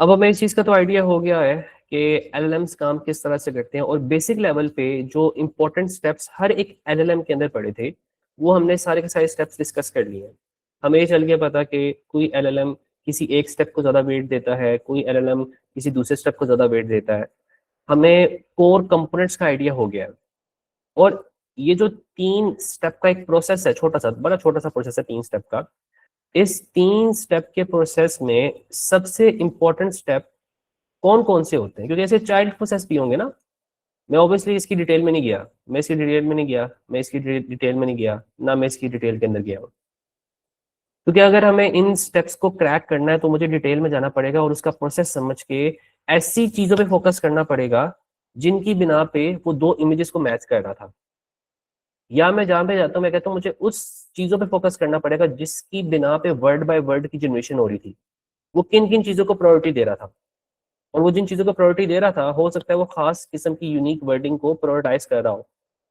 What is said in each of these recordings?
अब हमें इस चीज़ का तो आइडिया हो गया है कि एलएलएम्स काम किस तरह से करते हैं, और बेसिक लेवल पे जो इंपॉर्टेंट स्टेप्स हर एक एलएलएम के अंदर पड़े थे वो हमने सारे के सारे स्टेप्स डिस्कस कर लिए हैं। हमें ये चल गया पता कि कोई एलएलएम किसी एक स्टेप को ज़्यादा वेट देता है, कोई एलएलएम किसी दूसरे स्टेप को ज़्यादा वेट देता है। हमें कोर कंपोनेंट्स का आइडिया हो गया है। और ये जो 3 स्टेप का एक प्रोसेस है, छोटा सा, बड़ा छोटा सा प्रोसेस है 3 स्टेप का। इस 3 स्टेप के प्रोसेस में सबसे इंपॉर्टेंट स्टेप कौन कौन से होते हैं, क्योंकि ऐसे चाइल्ड प्रोसेस भी होंगे ना। मैं ऑब्वियसली इसकी डिटेल में नहीं गया, मैं इसकी डिटेल में नहीं गया, मैं इसकी डिटेल में नहीं गया, ना मैं इसकी डिटेल के अंदर गया हूँ। क्योंकि अगर हमें इन स्टेप्स को क्रैक करना है तो मुझे डिटेल में जाना पड़ेगा और उसका प्रोसेस समझ के ऐसी चीजों पे फोकस करना पड़ेगा जिनकी बिना पे वो 2 इमेजेस को मैच कर रहा था। या मैं जहां पे जाता हूँ मैं कहता हूँ मुझे उस चीजों पे फोकस करना पड़ेगा जिसकी बिना पे वर्ड बाय वर्ड की जनरेशन हो रही थी। वो किन किन चीजों को प्रायोरिटी दे रहा था, और वो जिन चीजों को प्रायोरिटी दे रहा था हो सकता है वो खास किस्म की यूनिक वर्डिंग को प्रायोरिटाइज कर रहा हो।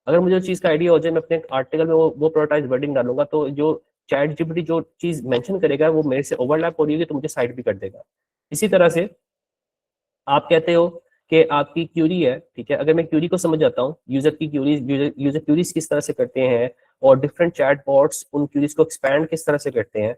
अगर मुझे उस चीज का आइडिया हो जाए, मैं अपने आर्टिकल में वो प्रायोरिटाइज वर्डिंग डालूंगा, तो जो चैट जीपीटी जो चीज मेंशन करेगा वो मेरे से ओवरलैप हो रही होगी तो मुझे साइड भी कर देगा। इसी तरह से आप कहते हो कि आपकी क्यूरी है, ठीक है, अगर मैं क्यूरी को समझ जाता हूँ, यूजर की क्यूरीज, यूजर क्यूरीज किस तरह से करते हैं और डिफरेंट चैट बॉट्स उन क्यूरीज को एक्सपैंड किस तरह से करते हैं,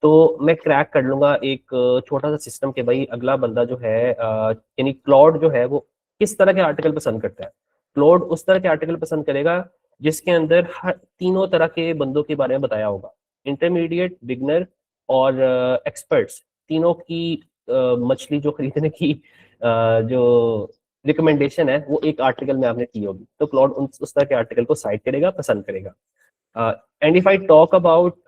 तो मैं क्रैक कर लूंगा एक छोटा सा सिस्टम के भाई अगला बंदा जो है यानी क्लॉड जो है वो किस तरह के आर्टिकल पसंद करता है। क्लॉड उस तरह के आर्टिकल पसंद करेगा जिसके अंदर हर तीनों तरह के बंदों के बारे में बताया होगा, इंटरमीडिएट, बिगनर और एक्सपर्ट्स। तीनों की मछली जो खरीदने की जो रिकमेंडेशन है वो एक आर्टिकल में आपने की होगी, तो क्लाउड उस तरह के आर्टिकल को साइट करेगा, पसंद करेगा। And if I talk about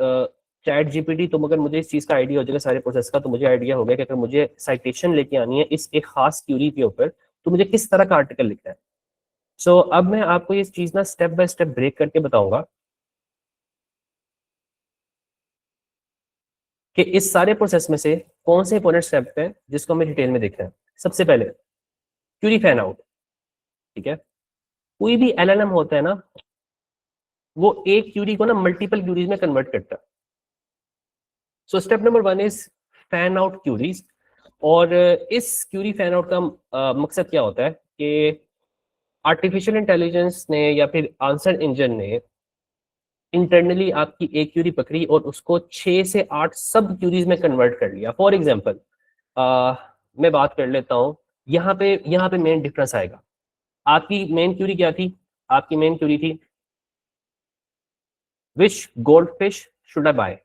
chat GPT, तो अगर मुझे इस चीज का आइडिया हो जाएगा सारे प्रोसेस का, तो मुझे आइडिया हो गया कि अगर मुझे साइटेशन लेके आनी है इस एक खास क्यूरी के ऊपर तो मुझे किस तरह का आर्टिकल लिखना है। सो अब मैं आपको ये चीज ना स्टेप बाय स्टेप ब्रेक करके बताऊंगा कि इस सारे प्रोसेस में से कौन से इंपॉर्टेंट स्टेप है जिसको हमें डिटेल में देखना है। सबसे पहले क्यूरी फैन आउट, ठीक है। कोई भी एलएलएम होता है ना, वो एक क्यूरी को ना मल्टीपल क्यूरीज में कन्वर्ट करता है। So step number 1 is fan out queries. और इस क्यूरी फैन आउट का मकसद क्या होता है कि आर्टिफिशियल इंटेलिजेंस ने या फिर आंसर इंजन ने इंटरनली आपकी एक क्यूरी पकड़ी और उसको 6 से 8 सब क्यूरीज में कन्वर्ट कर लिया। फॉर एग्जाम्पल मैं बात कर लेता हूँ, यहाँ पे मेन डिफरेंस आएगा। आपकी मेन क्यूरी क्या थी? आपकी मेन क्यूरी थी which goldfish should I buy,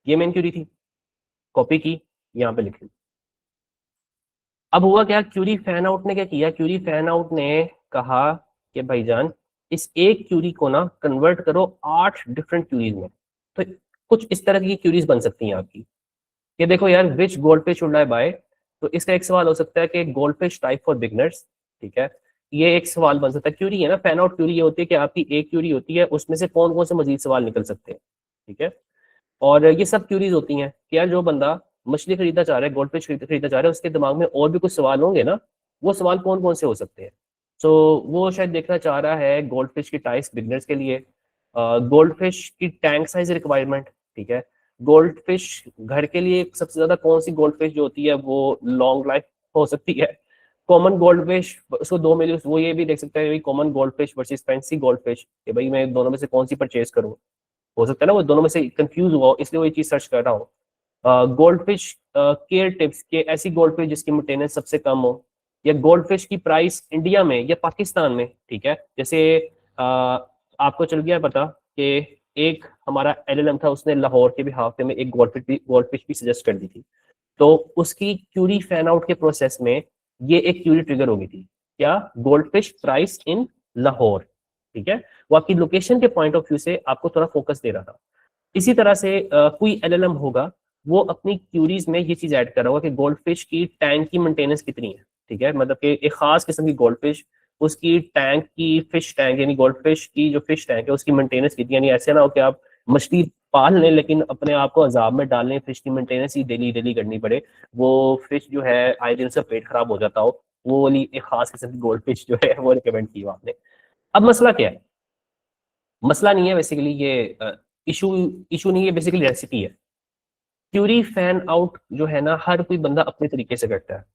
ये मेन क्यूरी थी। कॉपी की, यहाँ पे लिख ली। अब हुआ क्या, क्यूरी फैन आउट ने क्या किया, क्यूरी फैन आउट ने कहा कि भाईजान इस एक क्यूरी को ना कन्वर्ट करो 8 डिफरेंट क्यूरीज में। तो कुछ इस तरह की क्यूरीज बन सकती हैं आपकी। ये देखो यार, which goldfish should I buy, तो इसका एक सवाल हो सकता है कि goldfish type for beginners, ठीक है। ये एक सवाल बन सकता है। क्यूरी है ना, फैन आउट क्यूरी ये होती है कि आपकी एक क्यूरी होती है, उसमें से कौन कौन से मजीद सवाल निकल सकते हैं, ठीक है। और ये सब क्यूरीज होती हैं कि यार जो बंदा मछली खरीदना चाह रहा है, गोल्ड फिश खरीदना चाह रहा है, उसके दिमाग में और भी कुछ सवाल होंगे ना। वो सवाल कौन कौन से हो सकते हैं? सो वो शायद देखना चाह रहा है गोल्ड फिश की टाइप्स बिगनर्स के लिए, गोल्ड फिश की टैंक साइज रिक्वायरमेंट, ठीक है। गोल्ड फिश घर के लिए सबसे ज्यादा कौन सी गोल्ड फिश जो होती है वो लॉन्ग लाइफ हो सकती है। कॉमन गोल्ड फिश, उसको दो में वो ये भी देख सकता है common gold fish versus fancy gold fish, कि भाई मैं दोनों में से कौन सी परचेज करूँ। हो सकता है ना वो दोनों में से कंफ्यूज हुआ हो, इसलिए वो ये चीज सर्च कर रहा हूँ। गोल्ड फिश केयर टिप्स के, ऐसी गोल्ड फिश जिसकी मेंटेनेंस सबसे कम हो, या गोल्ड फिश की प्राइस इंडिया में या पाकिस्तान में, ठीक है। जैसे आपको चल गया पता कि एक हमारा एलएलएम था, उसने लाहौर के भी हाफ में एक गोल्ड फिश भी सजेस्ट कर दी थी। तो उसकी क्यूरी फैन आउट के प्रोसेस में ये एक क्यूरी ट्रिगर हो गई थी, क्या? Gold fish price in Lahore, ठीक है। वो आपकी लोकेशन के पॉइंट ऑफ व्यू से आपको थोड़ा फोकस दे रहा था। इसी तरह से कोई एलएलएम होगा, वो अपनी क्यूरीज में ये चीज ऐड कर रहा होगा कि गोल्ड फिश की टैंक की मेंटेनेंस कितनी है, ठीक है। मतलब कि एक खास किस्म की गोल्ड फिश, उसकी टैंक की फिश टैंक यानी गोल्ड फिश की जो फिश टैंक है उसकी मेंटेनेंस कितनी, यानी ऐसे ना हो कि आप मछली पाल लें लेकिन अपने आप को अजाब में डाल लें, फिश की मेंटेनेंस ही डेली डेली करनी पड़े, वो फिश जो है आए दिन से पेट खराब हो जाता हो। वो वाली एक खास किस्म की गोल्ड फिश जो है वो रिकमेंड की आपने। अब मसला क्या है? मसला नहीं है बेसिकली ये, इशू इशू नहीं है, बेसिकली रेसिपी है। क्यूरी फैन आउट जो है ना, हर कोई बंदा अपने तरीके से करता है।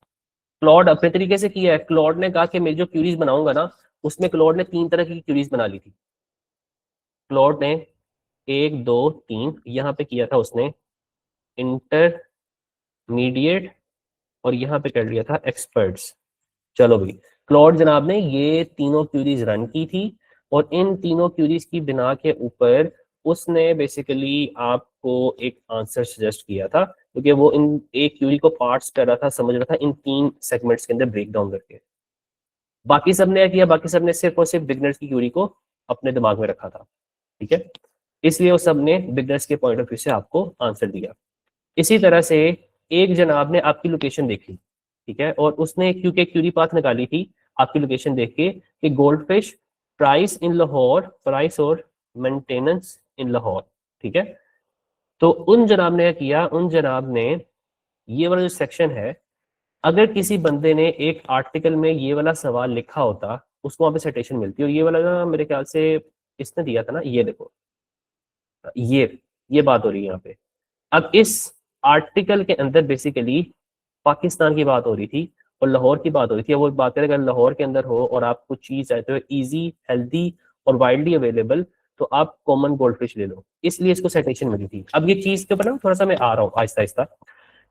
क्लॉड अपने तरीके से किया है। क्लॉड ने कहा कि मैं जो क्यूरीज बनाऊंगा ना, उसमें क्लॉड ने 3 तरह की क्यूरीज बना ली थी। क्लॉड ने 1 2 3 यहाँ पे किया था उसने इंटरमीडिएट, और यहाँ पे कर लिया था एक्सपर्ट्स। चलो भाई, क्लॉड जनाब ने ये तीनों क्यूरीज रन की थी, और इन तीनों क्यूरीज की बिना के ऊपर उसने बेसिकली आपको एक आंसर सजेस्ट किया था, क्योंकि वो इन एक क्यूरी को पार्ट्स कर रहा था, समझ रहा था इन 3 सेगमेंट्स के अंदर ब्रेक डाउन करके। बाकी सबने क्या किया, बाकी सबने सिर्फ और सिर्फ बिगनर्स की क्यूरी को अपने दिमाग में रखा था, ठीक है। इसलिए वो सबने बिगनर्स के पॉइंट ऑफ व्यू से आपको आंसर दिया। इसी तरह से एक जनाब ने आपकी लोकेशन देखी, ठीक है, और उसने क्योंकि क्यूरी पाथ निकाली थी आपकी लोकेशन देख के कि gold fish price in Lahore, price और मेंटेनेंस इन लाहौर, ठीक है। तो उन जनाब ने क्या किया, उन जनाब ने ये वाला जो सेक्शन है, अगर किसी बंदे ने एक आर्टिकल में ये वाला सवाल लिखा होता, उसको वहां पे सिटेशन मिलती, और ये वाला ना मेरे ख्याल से इसने दिया था ना, ये देखो, ये बात हो रही है यहाँ पे। अब इस आर्टिकल के अंदर बेसिकली पाकिस्तान की बात हो रही थी और लाहौर की बात हो रही थी। अब वो बात करें, अगर लाहौर के अंदर हो और आप कुछ चीज चाहते हो इजी, हेल्दी और वाइडली अवेलेबल, तो आप कॉमन गोल्ड फिश ले लो, इसलिए इसको साइटेशन मिली थी। अब ये चीज के ऊपर ना थोड़ा सा मैं आ रहा हूँ आहिस्ता आहिस्ता,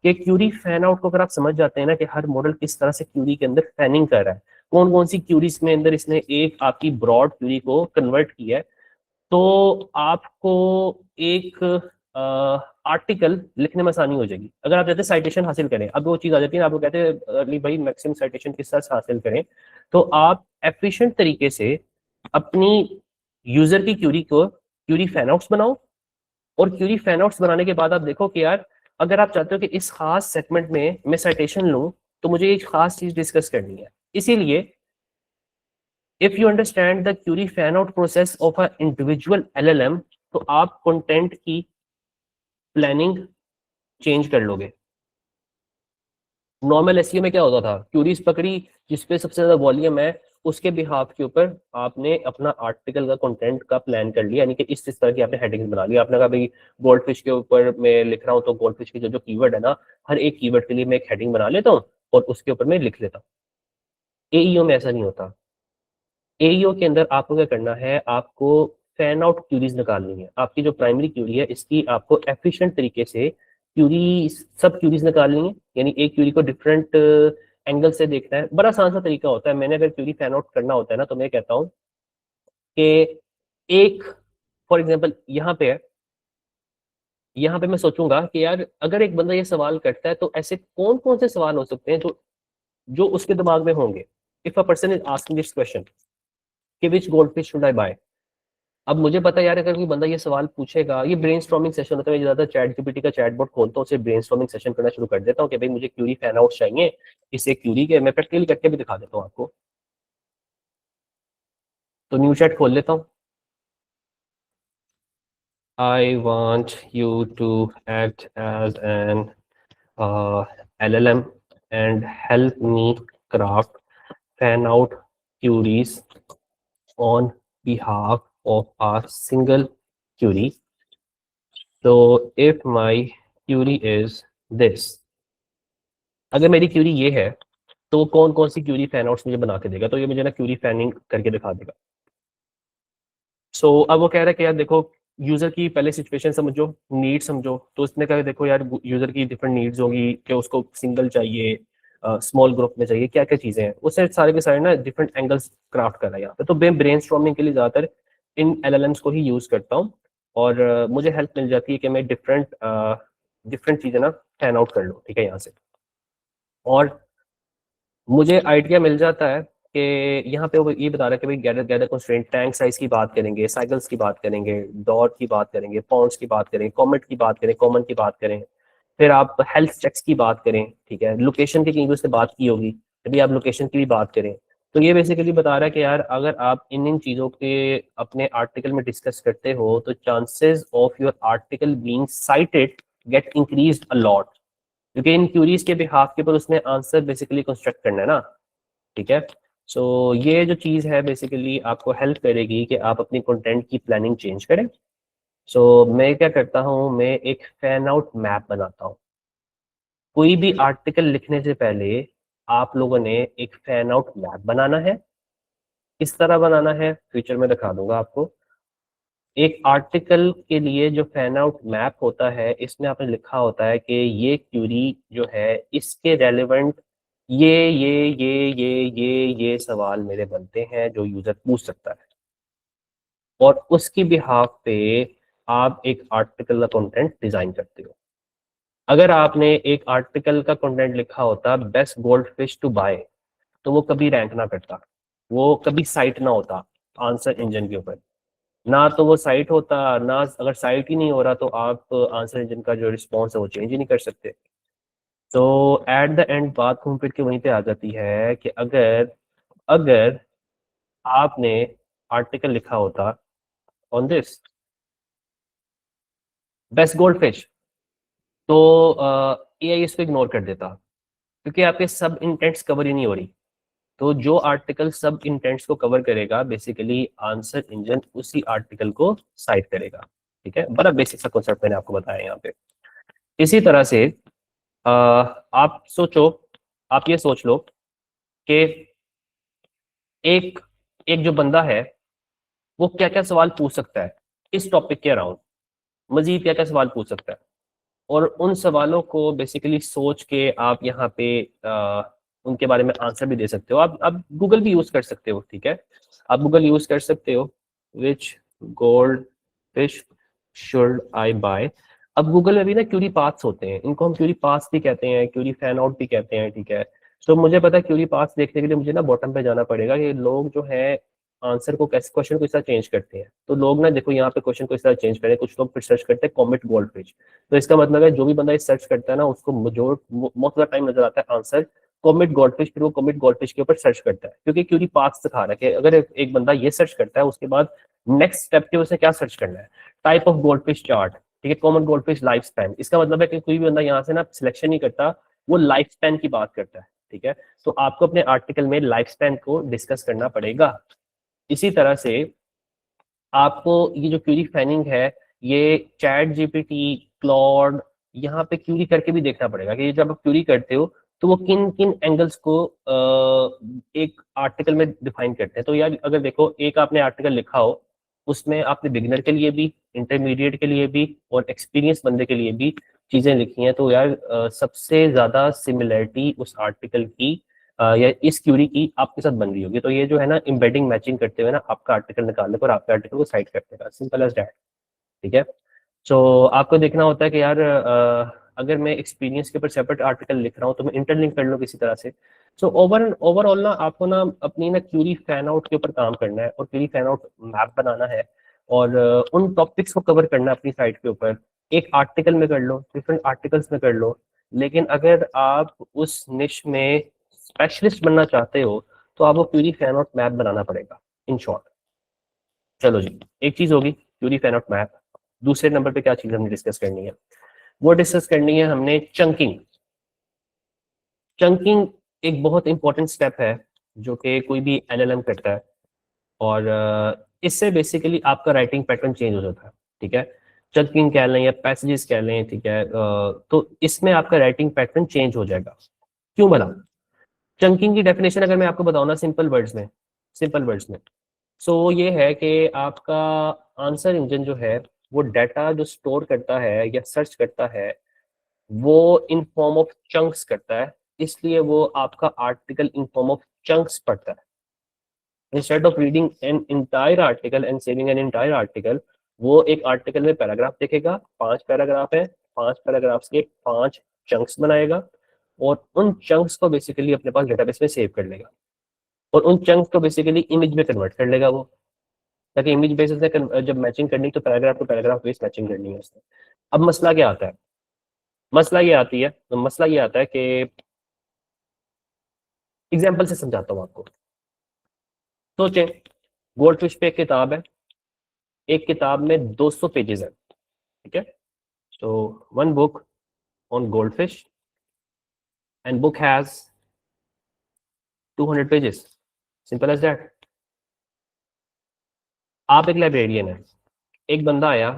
कि क्यूरी फैन आउट को अगर आप समझ जाते हैं ना कि हर मॉडल किस तरह से क्यूरी के अंदर फैनिंग कर रहा है, कौन कौन सी क्यूरीज में अंदर इसने एक आपकी ब्रॉड क्यूरी को कन्वर्ट किया है, तो आपको एक आर्टिकल लिखने में आसानी हो जाएगी। अगर आप चाहते हैं साइटेशन हासिल करें, अब वो चीज़ आ जाती है, आपको कहते हैं अली भाई मैक्सिमम साइटेशन किस तरह से हासिल करें, तो आप एफिशिएंट तरीके से अपनी यूजर की क्यूरी को क्यूरी फैन आउट्स बनाओ, और क्यूरी फैन आउट्स बनाने के बाद आप देखो कि यार अगर आप चाहते हो कि इस खास सेगमेंट में मैं साइटेशन लूं, तो मुझे एक खास चीज डिस्कस करनी है। इसीलिए if you understand the query fan out process of a individual LLM, तो आप कंटेंट की प्लानिंग चेंज कर लोगे। नॉर्मल एसईओ में क्या होता था, क्यूरीज पकड़ी जिसपे सबसे ज्यादा वॉल्यूम है, उसके बिहाफ के ऊपर आपने अपना आर्टिकल का कंटेंट का प्लान कर लिया, यानी कि इस तरह की आपने हेडिंग बना लिया। आपने कहा भाई गोल्ड फिश के ऊपर मैं लिख रहा हूँ, तो गोल्ड फिश की जो कीवर्ड है ना, हर एक कीवर्ड के लिए मैं एक हेडिंग बना लेता हूँ और उसके ऊपर मैं लिख लेता हूँ। एईओ में ऐसा नहीं होता। एईओ के अंदर आपको क्या करना है, आपको फैन आउट क्यूरीज निकालनी है। आपकी जो प्राइमरी क्यूरी है, इसकी आपको एफिशिएंट तरीके से क्यूरी, सब क्यूरीज निकालनी है, यानी एक क्यूरी को डिफरेंट एंगल से देखना है। बड़ा आसान सा तरीका होता है। मैंने अगर क्यूरी फैन आउट करना होता है ना, तो मैं कहता हूँ कि एक, फॉर एग्जाम्पल यहाँ पे है, यहाँ पे मैं सोचूंगा कि यार अगर एक बंदा ये सवाल करता है, तो ऐसे कौन कौन से सवाल हो सकते हैं जो जो उसके दिमाग में होंगे। If a person is asking this question कि which goldfish should I buy, अब मुझे पता है यार अगर कोई बंदा ये सवाल पूछेगा, ये ब्रेनस्टॉर्मिंग सेशन होता है, मैं ज्यादा चैट जीपीटी का चैटबॉट खोलता हूँ, उसे ब्रेनस्टॉर्मिंग सेशन करना शुरू कर देता हूँ कि भाई मुझे क्यूरी फैन आउट चाहिए, इसे क्यूरी के मैं प्रैक्टिकली करके भी दिखा देता हूँ आपको। तो न्यू चैट खोल लेता हूँ। I want you to act as an LLM and help me craft fan out queries on behalf of a single query. So if my query is this, अगर मेरी क्यूरी ये है, तो कौन कौन सी क्यूरी फैन आउट्स मुझे बना के देगा, तो ये मुझे ना क्यूरी फैनिंग करके दिखा देगा। अब वो कह रहा है कि यार देखो, यूजर की पहले सिचुएशन समझो, नीड समझो। तो उसने कहा देखो यार यूजर की डिफरेंट नीड्स होगी, कि उसको सिंगल चाहिए, स्मॉल ग्रुप में चाहिए, क्या क्या चीजें हैं, उससे सारे के सारे ना डिफरेंट एंगल्स क्राफ्ट कर रहा है यहाँ पे। तो मैं ब्रेन स्टॉर्मिंग के लिए ज्यादातर इन एलएलएम्स को ही यूज करता हूँ, और मुझे हेल्प मिल जाती है कि मैं डिफरेंट डिफरेंट चीजें ना फैन आउट कर लूँ, ठीक है, यहाँ से। और मुझे आइडिया मिल जाता है कि यहाँ पे वो ये बता रहा है कि भाई gather gather constraint, tank size की बात करेंगे, साइकिल्स की बात करेंगे, डॉट की बात करेंगे, पॉन्ड्स की बात करेंगे, कॉमेट की बात करें, कॉमन की बात करें, फिर आप हेल्थ चेक्स की बात करें, ठीक है, लोकेशन की कहीं भी उससे बात की होगी, तभी आप लोकेशन की भी बात करें। तो ये बेसिकली बता रहा है कि यार अगर आप इन इन चीज़ों के अपने आर्टिकल में डिस्कस करते हो, तो chances of your article being cited get increased a lot, क्योंकि इन क्यूरीज के बिहाफ के ऊपर उसने आंसर बेसिकली कंस्ट्रक्ट करना है ना, ठीक है। ये जो चीज़ है बेसिकली आपको हेल्प करेगी कि आप अपनी कंटेंट की प्लानिंग चेंज करें। मैं क्या करता हूँ, मैं एक फैन आउट मैप बनाता हूँ। कोई भी आर्टिकल लिखने से पहले आप लोगों ने एक फैन आउट मैप बनाना है। किस तरह बनाना है फ्यूचर में दिखा दूंगा आपको। एक आर्टिकल के लिए जो फैन आउट मैप होता है, इसमें आपने लिखा होता है कि ये क्यूरी जो है इसके रेलेवेंट ये सवाल मेरे बनते हैं जो यूजर पूछ सकता है, और उसकी बिहाफ पे आप एक आर्टिकल का कंटेंट डिजाइन करते हो। अगर आपने एक आर्टिकल का कंटेंट लिखा होता best goldfish to buy, तो वो कभी रैंक ना करता, वो कभी साइट ना होता आंसर इंजन के ऊपर। ना तो वो साइट होता, ना अगर साइट ही नहीं हो रहा तो आप आंसर इंजन का जो रिस्पॉन्स है वो चेंज ही नहीं कर सकते। तो एट द एंड बात घूम फिर के वहीं पे आ जाती है कि अगर अगर आपने आर्टिकल लिखा होता on this best gold fish, तो एआई इसको इग्नोर कर देता, क्योंकि आपके सब इंटेंट्स कवर ही नहीं हो रही। तो जो आर्टिकल सब इंटेंट्स को कवर करेगा, बेसिकली आंसर इंजन उसी आर्टिकल को साइट करेगा। ठीक है, बड़ा बेसिक सा कॉन्सेप्ट मैंने आपको बताया यहाँ पे। इसी तरह से आप सोचो, आप ये सोच लो कि एक एक जो बंदा है वो क्या क्या सवाल पूछ सकता है इस टॉपिक के अराउंड, मजीद क्या क्या सवाल पूछ सकता है, और उन सवालों को बेसिकली सोच के आप यहाँ पे उनके बारे में आंसर भी दे सकते हो। आप गूगल भी यूज कर सकते हो। ठीक है, आप गूगल यूज कर सकते हो, which goldfish should I buy. अब गूगल में भी ना क्यूरी पाथ्स होते हैं, इनको हम क्यूरी पाथ्स भी कहते हैं, क्यूरी फैन आउट भी कहते हैं। ठीक है, तो मुझे पता है क्यूरी पाथ्स देखने के लिए मुझे ना बॉटम पे जाना पड़ेगा कि लोग जो है आंसर को कैसे, क्वेश्चन को इस तरह चेंज करते हैं। तो लोग ना देखो यहाँ पे क्वेश्चन को इस तरह चेंज करें, कुछ लोग फिर सर्च करते हैं कॉमेट गोल्ड फिश। तो इसका मतलब है जो भी बंदा इस सर्च करता है ना, उसको मोस्ट ऑफ द टाइम नजर आता है आंसर कॉमेट गोल्डफिश, फिर वो कॉमेट गोल्डफिश के ऊपर सर्च करता है, क्योंकि क्यूरी पाथ दिखा रहा है कि अगर एक बंदा ये सर्च करता है, उसके बाद नेक्स्ट स्टेप के उसे क्या सर्च करना है, टाइप ऑफ गोल्डफिश चार्ट। ठीक है, कॉमन गोल्डफिश लाइफ स्पैन, इसका मतलब है कि कोई भी बंदा यहाँ से ना सिलेक्शन नहीं करता, वो लाइफ स्पैन की बात करता है। ठीक है, तो आपको अपने आर्टिकल में लाइफ स्पैन को डिस्कस करना पड़ेगा। इसी तरह से आपको ये जो क्यूरी फैनिंग है, ये चैट जीपीटी, क्लॉड, यहाँ पे क्यूरी करके भी देखना पड़ेगा कि जब आप क्यूरी करते हो तो वो किन किन एंगल्स को एक आर्टिकल में डिफाइन करते हैं। तो यार अगर देखो, एक आपने आर्टिकल लिखा हो, उसमें आपने बिगिनर के लिए भी, इंटरमीडिएट के लिए भी और एक्सपीरियंस बंदे के लिए भी चीजें लिखी हैं, तो यार सबसे ज्यादा सिमिलरिटी उस आर्टिकल की या इस क्यूरी की आपके साथ बन रही होगी। तो ये जो है ना, एम्बेडिंग मैचिंग करते हुए ना आपका आर्टिकल निकालने पर आपके आर्टिकल को साइट कर देगा, सिंपल एज दैट। ठीक है, सो आपको देखना होता है कि यार अगर मैं एक्सपीरियंस के ऊपर सेपरेट आर्टिकल लिख रहा हूँ तो मैं इंटरलिंक कर लूँ किसी तरह से। सो ओवरऑल ना आपको ना अपनी ना क्यूरी फैन आउट के ऊपर काम करना है और क्यूरी फैन आउट मैप बनाना है, और उन टॉपिक्स को कवर करना है अपनी साइट के ऊपर। एक आर्टिकल में कर लो, डिफरेंट आर्टिकल्स में कर लो, लेकिन अगर आप उस निश में स्पेशलिस्ट बनना चाहते हो तो आपको क्यूरी फैन आउट मैप बनाना पड़ेगा, इन शॉर्ट। चलो जी, एक चीज होगी क्यूरी फैन आउट मैप। दूसरे नंबर पे क्या चीज हमने डिस्कस करनी है, वो डिस्कस करनी है हमने चंकिंग। चंकिंग एक बहुत इंपॉर्टेंट स्टेप है जो कि कोई भी एलएलएम करता है, और इससे बेसिकली आपका राइटिंग पैटर्न चेंज हो जाता है। ठीक है, चंकिंग कह लें या पैसेजेस कह लें, ठीक है, तो इसमें आपका राइटिंग पैटर्न चेंज हो जाएगा। क्यों भला? चंकिंग की डेफिनेशन अगर मैं आपको बताऊं ना सिंपल वर्ड्स में, सो ये है कि आपका आंसर इंजन जो है, वो डाटा जो स्टोर करता है या सर्च करता है, वो इन फॉर्म ऑफ चंक्स करता है। इसलिए वो आपका article in form of chunks पढ़ता है। Instead of reading an entire article and saving an entire article, वो एक आर्टिकल में पैराग्राफ देखेगा, 5 पैराग्राफ है, 5 पैराग्राफ्स के 5 चंक्स बनाएगा, और उन चंक्स को बेसिकली अपने पास डेटाबेस में सेव कर लेगा, और उन चंक्स को बेसिकली इमेज में कन्वर्ट कर लेगा वो, ताकि इमेज बेसिस से जब मैचिंग करनी तो paragraph to paragraph base matching करनी है उसमें। अब मसला क्या आता है? मसला ये आता है कि एग्जाम्पल से समझाता हूँ आपको। सोचें, गोल्ड फिश पे एक किताब है, एक किताब में 200 पेजेस है। ठीक है, तो one book on goldfish and book has 200 pages, simple as that. आप एक लाइब्रेरियन है, एक बंदा आया,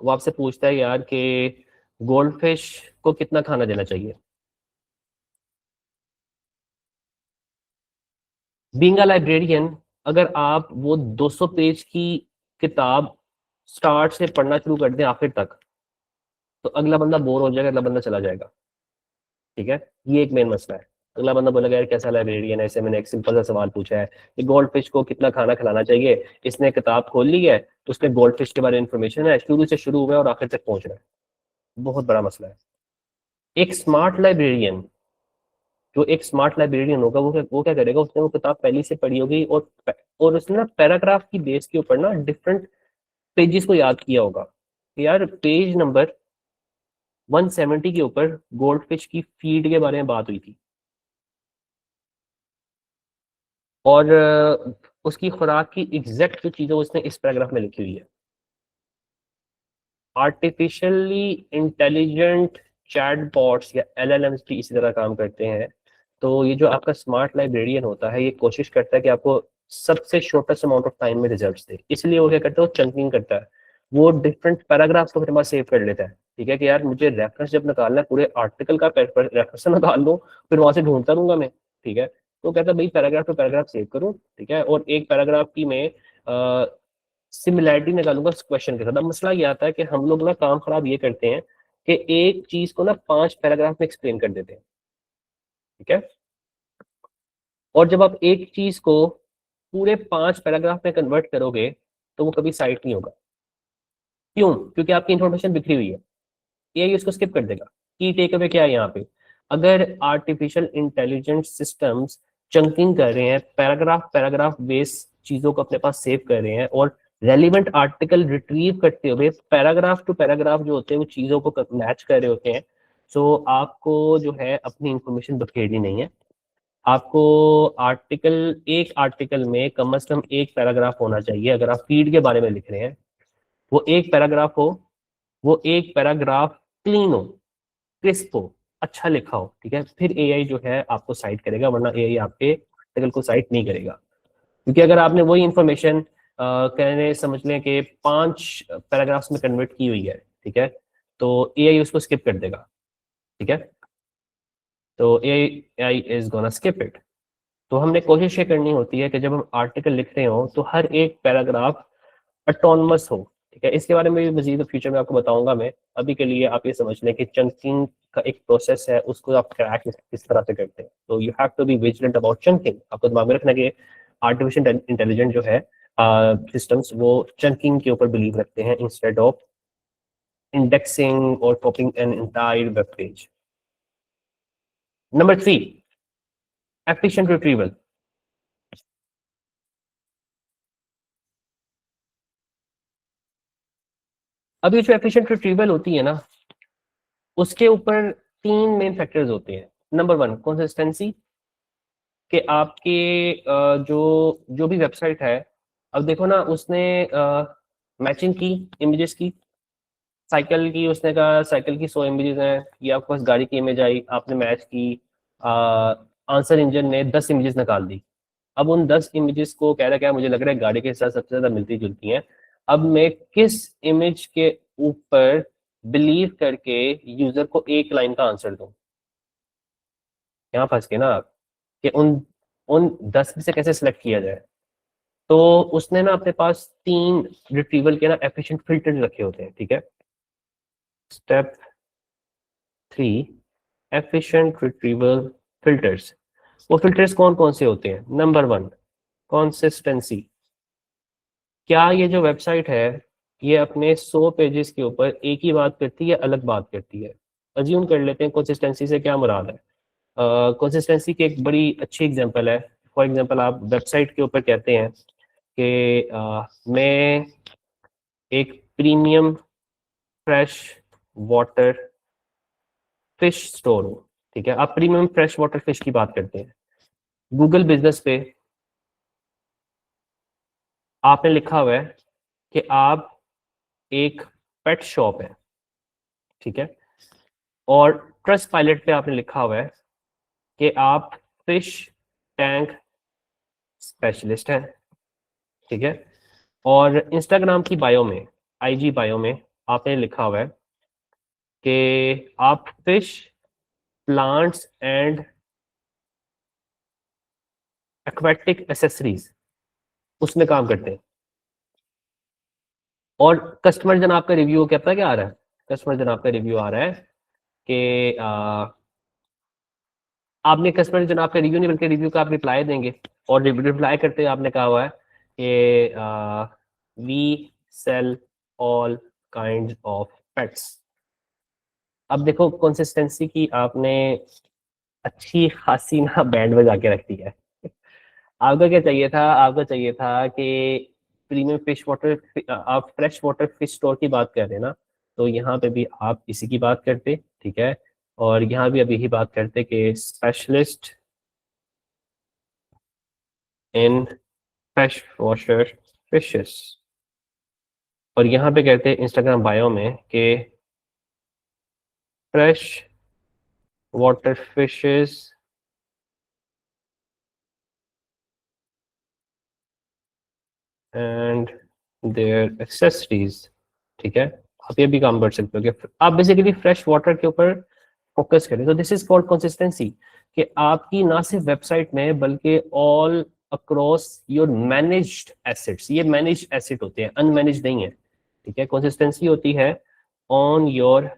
वो आपसे पूछता है यार कि गोल्ड फिश को कितना खाना देना चाहिए। बीइंग अ लाइब्रेरियन, अगर आप वो 200 पेज की किताब स्टार्ट से पढ़ना शुरू कर दें आखिर तक, तो अगला बंदा बोर हो जाएगा, अगला बंदा चला जाएगा। ठीक है, ये एक मेन मसला है। अगला बंदा बोलेगा यार कैसा लाइब्रेरियन है, ऐसे मैंने एक सिंपल सा सवाल पूछा है कि गोल्ड फिश को कितना खाना खिलाना चाहिए, इसने किताब खोल ली है तो उसमें गोल्ड फिश के बारे में इंफॉर्मेशन है, शुरू से शुरू हुआ है और आखिर तक पहुंच रहा है। बहुत बड़ा मसला है। एक स्मार्ट लाइब्रेरियन, जो एक स्मार्ट लाइब्रेरियन होगा, वो क्या करेगा, उसने वो किताब पहले से पढ़ी होगी और उसने ना पैराग्राफ की बेस के ऊपर ना डिफरेंट पेजेस को याद किया होगा कि यार पेज नंबर 170 के ऊपर गोल्ड फिश की फीड के बारे में बात हुई थी और उसकी खुराक की एग्जैक्ट जो चीज़ें उसने इस पैराग्राफ में लिखी हुई है। आर्टिफिशियली इंटेलिजेंट चैटबॉट्स या एलएलएम्स भी इसी तरह काम करते हैं। तो ये जो आपका स्मार्ट लाइब्रेरियन होता है, ये कोशिश करता है कि आपको सबसे शॉर्टेस्ट अमाउंट ऑफ टाइम में रिजल्ट्स दे, इसलिए वो क्या करता है, वो चंकिंग करता है। वो डिफरेंट पैराग्राफ्स को अपने पास सेव कर लेता है। ठीक है कि यार मुझे रेफरेंस जब निकालना है पूरे आर्टिकल का रेफरेंस निकाल लो, फिर वहां से ढूंढता रहूंगा मैं। ठीक है, तो कहता है भाई पैराग्राफ टू पैराग्राफ सेव करूँ। ठीक है, और एक पैराग्राफ की मैं सिमिलैरिटी निकालूंगा उस क्वेश्चन के साथ। अब मसला ये आता है कि हम लोग ना काम खराब ये करते हैं कि एक चीज को ना 5 पैराग्राफ में एक्सप्लेन कर देते हैं। ठीक है, और जब आप एक चीज को पूरे 5 पैराग्राफ में कन्वर्ट करोगे तो वो कभी साइट नहीं होगा। क्यों? क्योंकि आपकी इंफॉर्मेशन बिखरी हुई है, एआई उसको स्किप कर देगा। की टेक अवे क्या है यहाँ पे, अगर आर्टिफिशियल इंटेलिजेंट सिस्टम्स चंकिंग कर रहे हैं, पैराग्राफ पैराग्राफ बेस चीजों को अपने पास सेव कर रहे हैं और रेलिवेंट आर्टिकल रिट्रीव करते हुए पैराग्राफ टू पैराग्राफ जो होते हैं वो चीजों को मैच कर रहे होते हैं, सो आपको जो है अपनी इंफॉर्मेशन बखेरनी नहीं है। आपको एक आर्टिकल में कम से कम एक पैराग्राफ होना चाहिए। अगर आप फीड के बारे में लिख रहे हैं, वो एक पैराग्राफ हो, वो एक पैराग्राफ क्लीन हो, क्रिस्प हो, अच्छा लिखा हो। ठीक है, फिर एआई जो है आपको साइट करेगा, वरना एआई आपके आर्टिकल को साइट नहीं करेगा। क्योंकि अगर आपने वही इंफॉर्मेशन कहने समझ लें कि 5 पैराग्राफ्स में कन्वर्ट की हुई है, ठीक है, तो एआई उसको स्किप कर देगा। ठीक है, तो AI is gonna skip it. तो हमने कोशिश ये करनी होती है कि जब हम आर्टिकल लिख रहे हो तो हर एक पैराग्राफ ऑटोनमस हो। ठीक है, इसके बारे में भी मजीद फ्यूचर में आपको बताऊंगा मैं। अभी के लिए आप ये समझ लें कि चंकिंग का एक प्रोसेस है, उसको आप क्रैक किस तरह से करते हैं। तो you have to be vigilant about chunking. आपको दिमाग में रखना कि आर्टिफिशियल इंटेलिजेंट जो है सिस्टम्स, वो चंकिंग के ऊपर बिलीव रखते हैं इंस्टेड ऑफ इंडेक्सिंग और कॉपिंग an entire web page. Number 3, efficient retrieval. अब ये जो एफिशिएंट रिट्रीवल होती है ना, उसके ऊपर 3 मेन फैक्टर्स होते हैं। नंबर 1, कंसिस्टेंसी, कि आपके जो जो भी वेबसाइट है, अब देखो ना, उसने मैचिंग की इमेजेस की, साइकिल की, उसने कहा साइकिल की 100 इमेजेस हैं, या आपके पास गाड़ी की इमेज आई, आपने मैच की, आंसर इंजन ने 10 इमेजेस निकाल दी। अब उन 10 इमेजेस को कह रहा है क्या, मुझे लग रहा है गाड़ी के साथ सबसे ज्यादा मिलती जुलती हैं। अब मैं किस इमेज के ऊपर बिलीव करके यूजर को एक लाइन का आंसर दूं? यहाँ फंस के ना आप, कि उन उन 10 में से कैसे सिलेक्ट किया जाए। तो उसने ना अपने पास 3 रिट्रीवल के ना एफिशिएंट फिल्टर्स रखे होते हैं। ठीक है, स्टेप 3, एफिशिएंट रिट्रीवल फिल्टर्स। वो फिल्टर्स कौन कौन से होते हैं? Number 1, consistency. क्या ये जो वेबसाइट है, ये अपने 100 पेजेस के ऊपर एक ही बात करती है, अलग बात करती है? अज्यूम कर लेते हैं कंसिस्टेंसी से क्या मुराद है। कंसिस्टेंसी की एक बड़ी अच्छी एग्जांपल है। फॉर एग्जांपल, आप वेबसाइट के ऊपर कहते हैं कि मैं एक premium fresh water fish store हूँ। ठीक है, आप प्रीमियम फ्रेश वाटर फिश की बात करते हैं। गूगल बिजनेस पे आपने लिखा हुआ है कि आप एक पेट शॉप है। ठीक है, और ट्रस्ट पायलट पे आपने लिखा हुआ है कि आप फिश टैंक स्पेशलिस्ट हैं। ठीक है, और इंस्टाग्राम की बायो में, आईजी बायो में आपने लिखा हुआ है कि आप fish plants and aquatic accessories, उसमें काम करते हैं। और कस्टमर जनाब का रिव्यू कहता है क्या आ रहा है, कस्टमर जनाब का रिव्यू आ रहा है कि आपने कस्टमर जनाब का रिव्यू नहीं बल्कि रिव्यू का आप रिप्लाई देंगे, और रिप्लाई करते हुए आपने कहा हुआ है कि we sell all kind of pets. अब देखो कंसिस्टेंसी की आपने अच्छी खासी ना बैंड बजा के रख दिया है। आपको क्या चाहिए था, आपको चाहिए था कि प्रीमियम फिश वाटर, आप फ्रेश वाटर फिश स्टोर की बात कर रहे हैं ना, तो यहाँ पे भी आप इसी की बात करते, ठीक है। और यहाँ भी अभी ही बात करते कि specialist in fresh water fishes, और यहाँ पे कहते हैं इंस्टाग्राम बायो में कि fresh water fishes and their accessories, ठीक है। आप ये भी काम कर सकते हो कि आप बेसिकली फ्रेश वाटर के ऊपर फोकस करें। तो दिस इज कॉल्ड कंसिस्टेंसी, कि आपकी ना सिर्फ वेबसाइट में बल्कि all across your managed assets, ये मैनेज्ड एसेट होते हैं, अनमैनेज्ड नहीं है, ठीक है। कंसिस्टेंसी होती है on your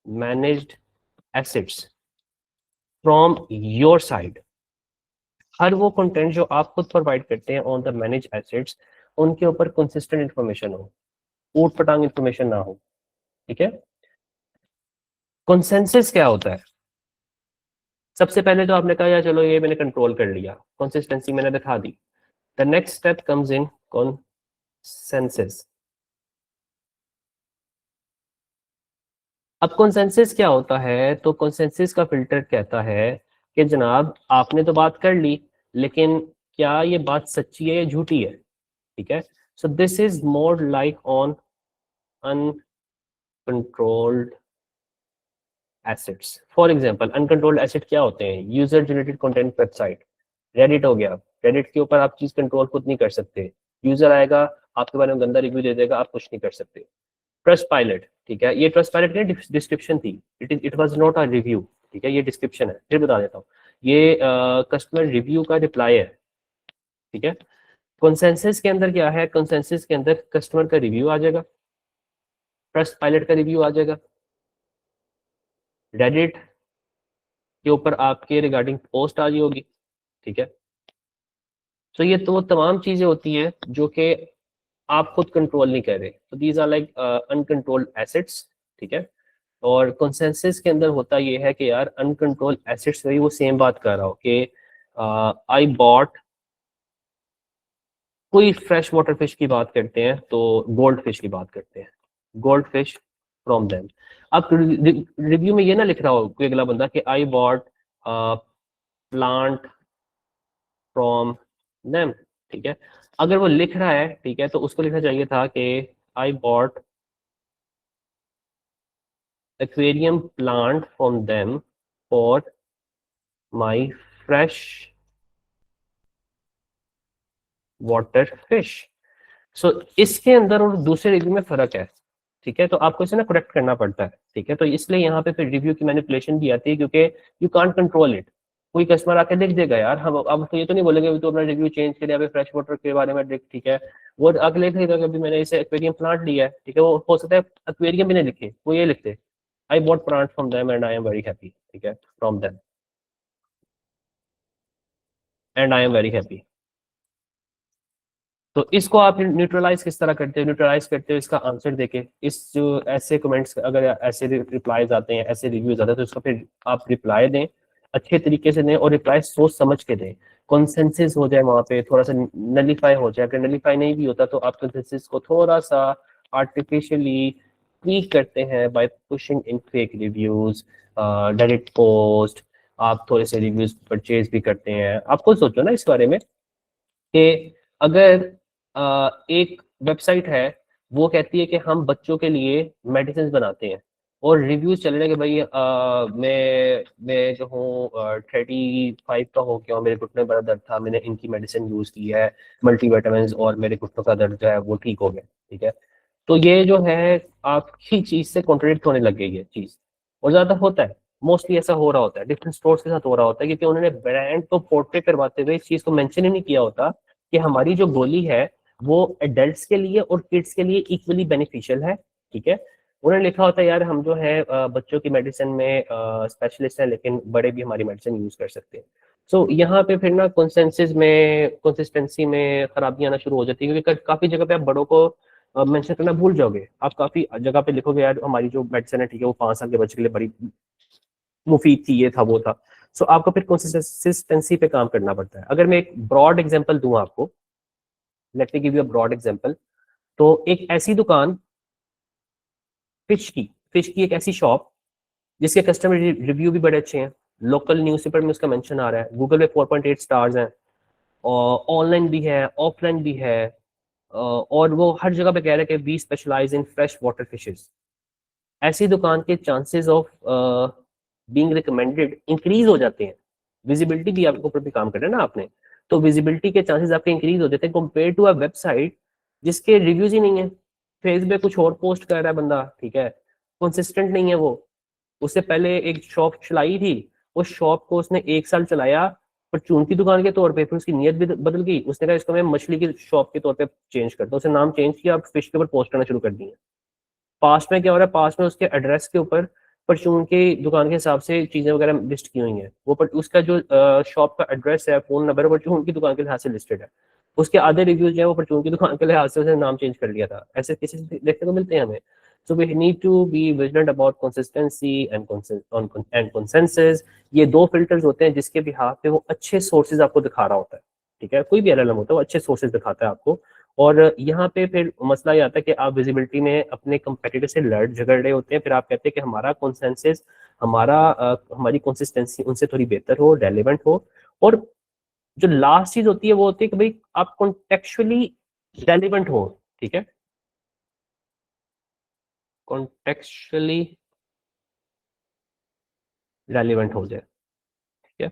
managed assets from your side. हर वो कंटेंट जो आप खुद प्रोवाइड करते हैं ऑन द मैनेज एसेट्स, उनके ऊपर कंसिस्टेंट इंफॉर्मेशन हो, ऊट पटांग इंफॉर्मेशन ना हो, ठीक है। कंसेंसस क्या होता है? सबसे पहले तो आपने कहा यार चलो ये मैंने कंट्रोल कर लिया, कंसिस्टेंसी मैंने दिखा दी। The next step comes in consensus. अब कंसेंसस क्या होता है? तो कंसेंसस का फिल्टर कहता है कि जनाब आपने तो बात कर ली, लेकिन क्या ये बात सच्ची है या झूठी है, ठीक है। So this is more like on uncontrolled assets. For example uncontrolled asset क्या होते हैं? User generated content website, Reddit हो गया, रेडिट के ऊपर आप चीज कंट्रोल खुद नहीं कर सकते, यूजर आएगा आपके बारे में गंदा रिव्यू दे देगा, आप कुछ नहीं कर सकते। ट्रस्ट पायलट, ठीक है, ये ट्रस्ट पायलट की डिस्क्रिप्शन थी, it was not a review, ठीक है, ये डिस्क्रिप्शन है। फिर बता देता हूँ, ये कस्टमर रिव्यू का रिप्लाई है, ठीक है। कंसेंसस के अंदर क्या है? कंसेंसस के अंदर कस्टमर का रिव्यू आ जाएगा, ट्रस्ट पायलट का रिव्यू आ जाएगा, रेडिट के ऊपर आपके रिगार्डिंग पोस्ट आ रही होगी, ठीक है। तो ये तो वो तमाम चीजें होती हैं जो कि आप खुद कंट्रोल नहीं कर रहे, तो these are like uncontrolled assets, ठीक है। और कंसेंसस के अंदर होता ये है कि यार अनकंट्रोल एसेट्स वही वो सेम बात कर रहा हो कि आई बॉट, कोई फ्रेश वाटर फिश की बात करते हैं तो गोल्ड फिश की बात करते हैं, गोल्ड फिश फ्रॉम देम। अब रिव्यू में ये ना लिख रहा हो कोई अगला बंदा कि I bought plant from them, ठीक है। अगर वो लिख रहा है, ठीक है, तो उसको लिखना चाहिए था कि I bought aquarium plant from them for my fresh water fish। सो इसके अंदर और दूसरे रिव्यू में फर्क है, ठीक है, तो आपको इसे ना करेक्ट करना पड़ता है, ठीक है। तो इसलिए यहाँ पे फिर रिव्यू की मैनिपुलेशन भी आती है, क्योंकि यू कांट कंट्रोल इट। कोई कस्टमर आके लिख देगा यार, हम अब तो ये तो नहीं बोलेंगे तो अपना रिव्यू चेंज करिए, अभी फ्रेश वाटर के बारे में देख, ठीक है। वो आगे लिख देगा कि अभी मैंने इसे एक्वेरियम प्लांट लिया है, ठीक है, वो हो सकता है एक्वेरियम भी नहीं लिखे, वो ये लिखते I bought plant from them and I am very happy, ठीक है, from them and I am very happy. तो इसको आप न्यूट्रलाइज किस तरह करते हो? न्यूट्रलाइज करते हो इसका आंसर देके, इस जो ऐसे कमेंट्स अगर ऐसे रिप्लाईज आते हैं, ऐसे रिव्यूज आते हैं, तो इसका फिर आप रिप्लाई दें, अच्छे तरीके से दें, और रिप्लाई सोच समझ के दें, कॉन्सेंसिस हो जाए वहां पे, थोड़ा सा नलीफाई हो जाए। अगर नलीफाई नहीं भी होता तो आप कॉन्सेंसिस को थोड़ा सा आर्टिफिशियली ट्वीक करते हैं बाय पुशिंग इन फेक रिव्यूज, डायरेक्ट पोस्ट, आप थोड़े से रिव्यूज परचेज भी करते हैं। आप खुद सोचो ना इस बारे में कि अगर एक वेबसाइट है, वो कहती है कि हम बच्चों के लिए मेडिसिन बनाते हैं, और रिव्यूज चल रहे हैं कि भाई मैं जो हूँ 35 का हो गया हूँ, मेरे घुटने में बड़ा दर्द था, मैंने इनकी मेडिसिन यूज की है, मल्टीविटामिन, और मेरे घुटनों का दर्द जो है वो ठीक हो गया, ठीक है। तो ये जो है आपकी चीज से कॉन्ट्रडिक्ट होने लग गई है चीज, और ज्यादा होता है। मोस्टली ऐसा हो रहा होता है, डिफरेंट स्टोर्स के साथ हो रहा होता है, क्योंकि उन्होंने ब्रांड को पोर्ट्रे करवाते हुए इस चीज को मेंशन ही नहीं किया होता कि हमारी जो गोली है वो एडल्ट्स के लिए और किड्स के लिए इक्वली बेनिफिशियल है। ठीक है, उन्होंने लिखा होता है यार हम जो है बच्चों की मेडिसिन में स्पेशलिस्ट हैं, लेकिन बड़े भी हमारी मेडिसिन यूज कर सकते हैं। सो यहाँ पे फिर ना कंसेंसस में, कंसिस्टेंसी में खराबी आना शुरू हो जाती है, क्योंकि काफी जगह पे आप बड़ों को मेंशन करना भूल जाओगे। आप काफी जगह पे लिखोगे यार हमारी जो मेडिसिन है ठीक है वो 5 साल के बच्चे के लिए बड़ी मुफीद थी, ये था वो था। सो आपको फिर कंसिस्टेंसी पे काम करना पड़ता है। अगर मैं एक ब्रॉड एग्जांपल दूं आपको, let me give you a broad example. तो एक ऐसी दुकान, फिश की एक ऐसी शॉप जिसके कस्टमर रिव्यू भी बड़े अच्छे हैं, लोकल न्यूज़पेपर में उसका मेंशन आ रहा है, गूगल पे 4.8 स्टार्स हैं, और ऑनलाइन भी है ऑफलाइन भी है, और वो हर जगह पे कह रहा है कि we specialize in fresh water fishes. ऐसी दुकान के chances of being recommended increase हो जाते हैं। विजिबिलिटी भी आपके ऊपर भी काम कर रहा है ना आपने, तो विजिबिलिटी के चांसेस आपके इंक्रीज हो जाते हैं कंपेयर टू अ वेबसाइट जिसके रिव्यूज ही नहीं है। फेस पे कुछ और पोस्ट कर रहा है बंदा, ठीक है, कंसिस्टेंट नहीं है वो। उससे पहले एक शॉप चलाई थी, उस शॉप को उसने 1 साल चलाया परचून की दुकान के तौर पे, फिर उसकी नीयत भी बदल गई, उसने कहा इसको मैं मछली की शॉप के तौर पे चेंज करता हूँ, उसने नाम चेंज किया, अब फिश के ऊपर पोस्ट करना शुरू कर दिया। पास्ट में क्या हो रहा है, पास्ट में उसके एड्रेस के ऊपर परचून की दुकान के हिसाब से चीजें वगैरह लिस्ट की हुई हैं, वो पर उसका जो शॉप का एड्रेस है, फोन नंबर है, परचून की दुकान के लिहाज से लिस्टेड है। उसके आधे रिव्यूज जो है वो परचून की दुकान के लिहाज से उसने नाम चेंज कर लिया था। ऐसे केसेस देखने को मिलते हैं हमें। So we need to be vigilant about consistency and consensus. ये 2 फिल्टर्स होते हैं जिसके बिहाफ पे वो अच्छे सोर्सेज आपको दिखा रहा होता है। ठीक है, कोई भी एलएलएम होता है वो अच्छे सोर्सेज दिखाता है आपको। और यहाँ पे फिर मसला ये आता है कि आप विजिबिलिटी में अपने कंपेटिटर से लड़ झगड़ रहे होते हैं, फिर आप कहते हैं कि हमारा कंसेंसस, हमारी कंसिस्टेंसी उनसे थोड़ी बेहतर हो, रेलिवेंट हो। और जो लास्ट चीज होती है वो होती है कि भाई आप कॉन्टेक्चुअली रेलिवेंट हो। ठीक है, कॉन्टेक्चुअली रेलिवेंट हो जाए। ठीक है,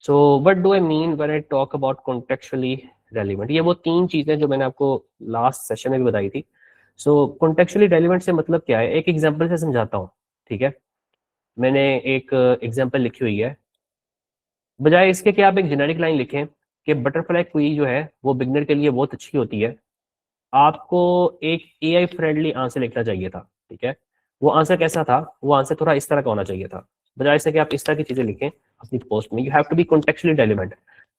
so what do I mean when I talk about contextually relevant? ये वो 3 चीजें जो मैंने आपको लास्ट सेशन में भी बताई थी। सो कॉन्टेक्चुअली रेलिवेंट से मतलब क्या है, एक एग्जांपल से समझाता हूँ। ठीक है, मैंने एक एग्जांपल लिखी हुई है, बजाय इसके कि आप एक जेनेरिक लाइन लिखें कि बटरफ्लाई क्वी जो है वो बिगनर के लिए बहुत अच्छी होती है, आपको एक एआई फ्रेंडली आंसर लिखना चाहिए था। ठीक है, वो आंसर कैसा था, वो आंसर थोड़ा इस तरह का होना चाहिए था। बजाय से कि आप इस तरह की चीजें लिखें अपनी पोस्ट में, you have to be contextually relevant.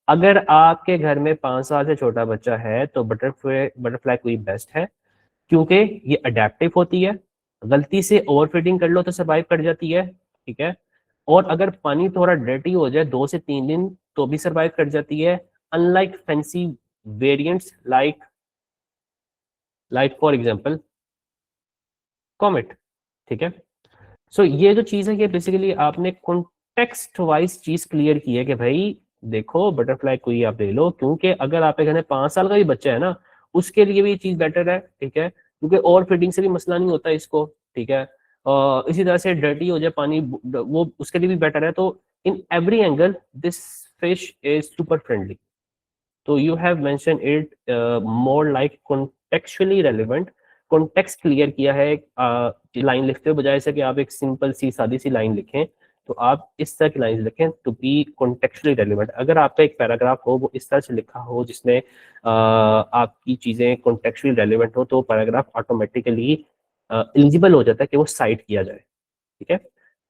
अगर आपके घर में 5 साल से छोटा बच्चा है तो बटरफ्लाई क्वी बेस्ट है, क्योंकि ये अडेप्टिव होती है, गलती से ओवर फीडिंग कर लो तो सर्वाइव कर जाती है। ठीक है, और अगर पानी थोड़ा डर्टी हो जाए 2 से 3 दिन तो भी सर्वाइव कर जाती है, unlike fancy variants like for example comet. ठीक है, सो ये जो चीज है ये बेसिकली आपने कॉन्टेक्स्ट वाइज चीज क्लियर की है कि भाई देखो बटरफ्लाई कोई आप ले लो, क्योंकि अगर आपके घर में 5 साल का भी बच्चा है ना उसके लिए भी ये चीज बेटर है। ठीक है, क्योंकि ओवर फीडिंग से भी मसला नहीं होता इसको। ठीक है, इसी तरह से डर्टी हो जाए पानी वो उसके लिए भी बेटर है। तो in every angle this fish is super friendly. तो you have mention it more like contextually relevant. Context clear किया है लाइन लिखते हो, बजाय से कि आप एक सिंपल सी सादी सी लाइन लिखें, तो आप इस तरह की लाइन लिखें टू बी कॉन्टेक्चुअली रेलिवेंट। अगर आपका एक पैराग्राफ हो वो इस तरह से लिखा हो जिसमें आपकी चीजें कॉन्टेक्चुअली रेलिवेंट हो, तो पैराग्राफ ऑटोमेटिकली एलिजिबल हो जाता है कि वो साइट किया जाए। ठीक है,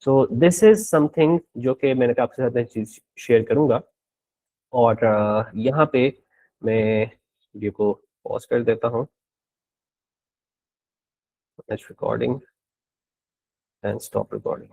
सो दिस इज समथिंग जो कि मैंने कहा आपके साथ मैं चीज शेयर करूंगा। और यहाँ पे मैं वीडियो को पॉज कर देता हूँ, रिकॉर्डिंग एंड स्टॉप रिकॉर्डिंग।